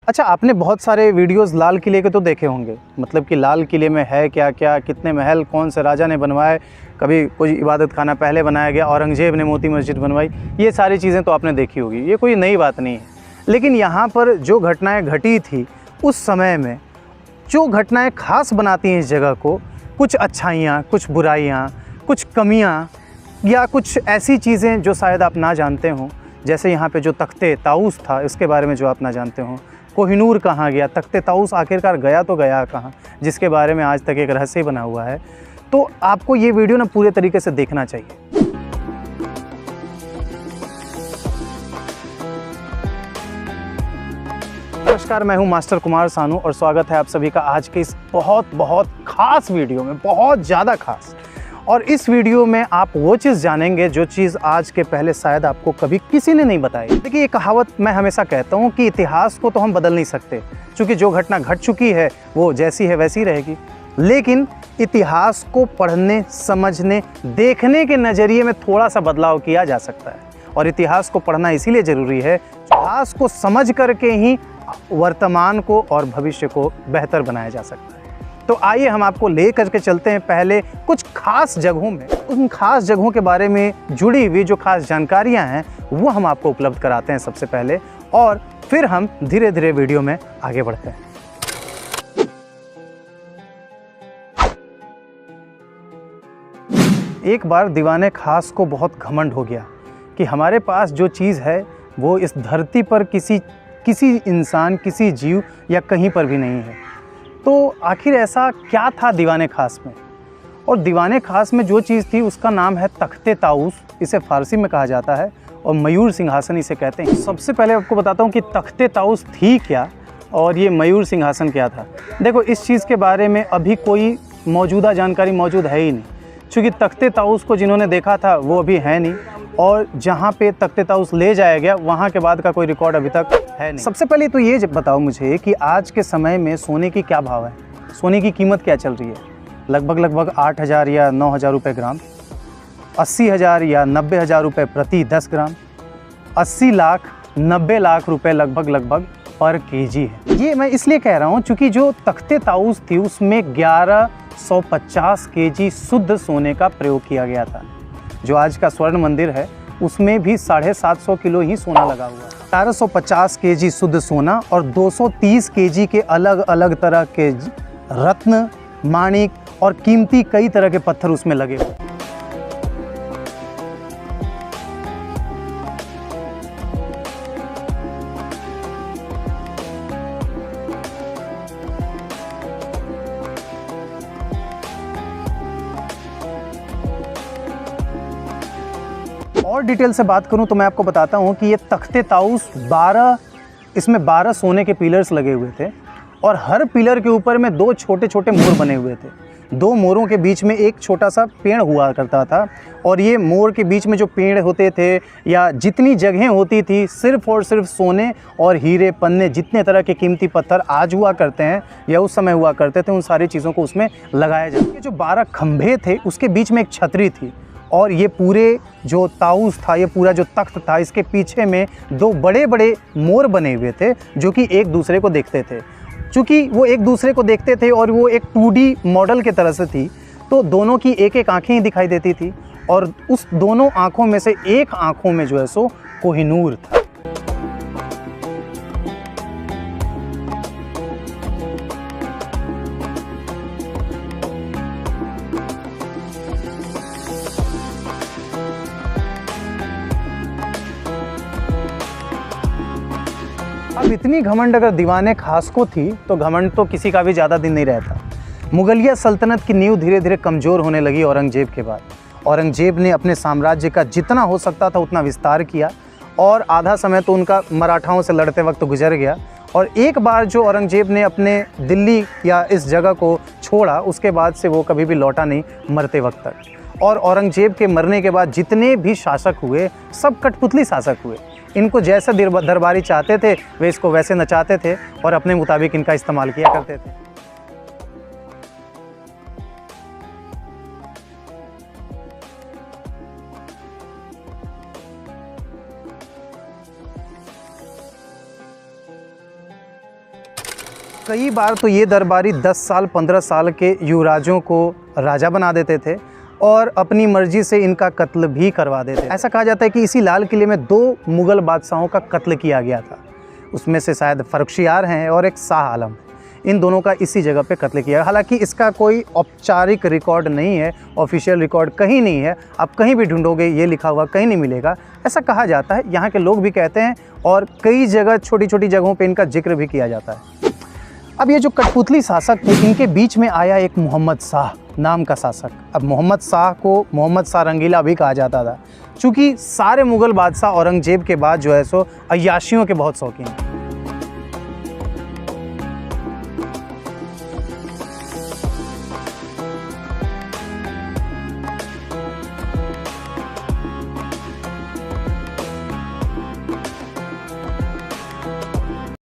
अच्छा, आपने बहुत सारे वीडियोस लाल किले के तो देखे होंगे, मतलब कि लाल किले में है क्या क्या, कितने महल कौन से राजा ने बनवाए, कभी कोई इबादत खाना पहले बनाया गया, औरंगजेब ने मोती मस्जिद बनवाई, ये सारी चीज़ें तो आपने देखी होगी, ये कोई नई बात नहीं है। लेकिन यहाँ पर जो घटनाएँ घटी थी उस समय में, जो घटनाएँ खास बनाती हैं इस जगह को, कुछ अच्छाइयाँ, कुछ बुराइयाँ, कुछ कमियाँ या कुछ ऐसी चीज़ें जो शायद आप ना जानते हों, जैसे यहाँ पे जो तख्ते ताऊस था इसके बारे में जो आप ना जानते हों, कोहिनूर कहाँ गया, तख्ते ताऊस आखिरकार गया तो गया कहाँ, जिसके बारे में आज तक एक रहस्य बना हुआ है। तो आपको ये वीडियो ना पूरे तरीके से देखना चाहिए। नमस्कार, मैं हूं मास्टर कुमार सानू और स्वागत है आप सभी का आज के इस बहुत खास वीडियो में, बहुत ज़्यादा खास। और इस वीडियो में आप वो चीज़ जानेंगे जो चीज़ आज के पहले शायद आपको कभी किसी ने नहीं बताई। देखिए, ये कहावत मैं हमेशा कहता हूँ कि इतिहास को तो हम बदल नहीं सकते, क्योंकि जो घटना घट चुकी है वो जैसी है वैसी रहेगी। लेकिन इतिहास को पढ़ने, समझने, देखने के नज़रिए में थोड़ा सा बदलाव किया जा सकता है। और इतिहास को पढ़ना इसीलिए ज़रूरी है, इतिहास को समझ करके ही वर्तमान को और भविष्य को बेहतर बनाया जा सकता है। तो आइए हम आपको ले करके चलते हैं पहले कुछ खास जगहों में। उन खास जगहों के बारे में जुड़ी हुई जो खास जानकारियां हैं वो हम आपको उपलब्ध कराते हैं सबसे पहले, और फिर हम धीरे धीरे वीडियो में आगे बढ़ते हैं। एक बार दीवाने खास को बहुत घमंड हो गया कि हमारे पास जो चीज़ है वो इस धरती पर किसी इंसान, किसी जीव या कहीं पर भी नहीं है। तो आखिर ऐसा क्या था दीवाने खास में? और दीवाने खास में जो चीज़ थी उसका नाम है तख्ते ताऊस, इसे फ़ारसी में कहा जाता है, और मयूर सिंहासन इसे कहते हैं। सबसे पहले आपको बताता हूँ कि तख्ते ताऊस थी क्या और ये मयूर सिंहासन क्या था। देखो, इस चीज़ के बारे में अभी कोई मौजूदा जानकारी मौजूद है ही नहीं, क्योंकि तख्ते ताऊस को जिन्होंने देखा था वो अभी है नहीं, और जहाँ पे तख्ते ताऊस ले जाया गया वहाँ के बाद का कोई रिकॉर्ड अभी तक है नहीं। सबसे पहले तो ये बताओ मुझे कि आज के समय में सोने की क्या भाव है, सोने की कीमत क्या चल रही है? लगभग 8,000 या 9,000 रुपये ग्राम, 80,000 या 90,000 रुपये प्रति 10 ग्राम, 80 लाख 90 लाख रुपये लगभग पर केजी है। ये मैं इसलिए कह रहा हूँ क्योंकि जो तख्ते ताऊस थी उसमें 1150 केजी शुद्ध सोने का प्रयोग किया गया था। जो आज का स्वर्ण मंदिर है उसमें भी 750 किलो ही सोना लगा हुआ है। 450 केजी शुद्ध सोना और 230 केजी के अलग अलग तरह के रत्न, माणिक और कीमती कई तरह के पत्थर उसमें लगे हुए। और डिटेल से बात करूं तो मैं आपको बताता हूं कि ये तख्ते ताऊस इसमें 12 सोने के पिलर्स लगे हुए थे, और हर पिलर के ऊपर में 2 छोटे छोटे मोर बने हुए थे। 2 मोरों के बीच में एक छोटा सा पेड़ हुआ करता था, और ये मोर के बीच में जो पेड़ होते थे या जितनी जगहें होती थी, सिर्फ और सिर्फ सोने और हीरे, पन्ने, जितने तरह के कीमती पत्थर आज हुआ करते हैं या उस समय हुआ करते थे, उन सारी चीज़ों को उसमें लगाया जाता। ये जो 12 खंभे थे उसके बीच में एक छतरी थी, और ये पूरे जो ताऊस था, ये पूरा जो तख्त था, इसके पीछे में 2 बड़े बड़े मोर बने हुए थे जो कि एक दूसरे को देखते थे। चूँकि वो एक दूसरे को देखते थे और वो एक 2D मॉडल के तरह से थी, तो दोनों की एक आँखें ही दिखाई देती थी, और उस दोनों आँखों में से एक आँखों में जो है सो कोहिनूर था। अब इतनी घमंड अगर दीवाने खास को थी तो घमंड तो किसी का भी ज़्यादा दिन नहीं रहता। मुगलिया सल्तनत की नींव धीरे धीरे कमज़ोर होने लगी औरंगजेब के बाद। औरंगजेब ने अपने साम्राज्य का जितना हो सकता था उतना विस्तार किया, और आधा समय तो उनका मराठाओं से लड़ते वक्त गुजर गया। और एक बार जो औरंगजेब ने अपने दिल्ली या इस जगह को छोड़ा, उसके बाद से वो कभी भी लौटा नहीं मरते वक्त तक। और औरंगजेब के मरने के बाद जितने भी शासक हुए सब कठपुतली शासक हुए। इनको जैसे दरबारी चाहते थे वे इसको वैसे नचाते थे और अपने मुताबिक इनका इस्तेमाल किया करते थे। कई बार तो ये दरबारी 10 साल 15 साल के युवराजों को राजा बना देते थे और अपनी मर्जी से इनका कत्ल भी करवा देते। ऐसा कहा जाता है कि इसी लाल किले में 2 मुग़ल बादशाहों का कत्ल किया गया था। उसमें से शायद फ़र्रुखशियार हैं और एक शाह आलम, इन दोनों का इसी जगह पे कत्ल किया। हालांकि इसका कोई औपचारिक रिकॉर्ड नहीं है, ऑफिशियल रिकॉर्ड कहीं नहीं है। आप कहीं भी ढूंढोगे ये लिखा हुआ कहीं नहीं मिलेगा, ऐसा कहा जाता है। यहाँ के लोग भी कहते हैं और कई जगह छोटी छोटी जगहों पे इनका जिक्र भी किया जाता है। अब ये जो कठपुतली शासक थे, इनके बीच में आया एक मोहम्मद शाह नाम का शासक। अब मोहम्मद शाह को मोहम्मद शाह रंगीला भी कहा जाता था, चूँकि सारे मुग़ल बादशाह औरंगज़ेब के बाद जो है सो अय्याशियों के बहुत शौकीन हैं।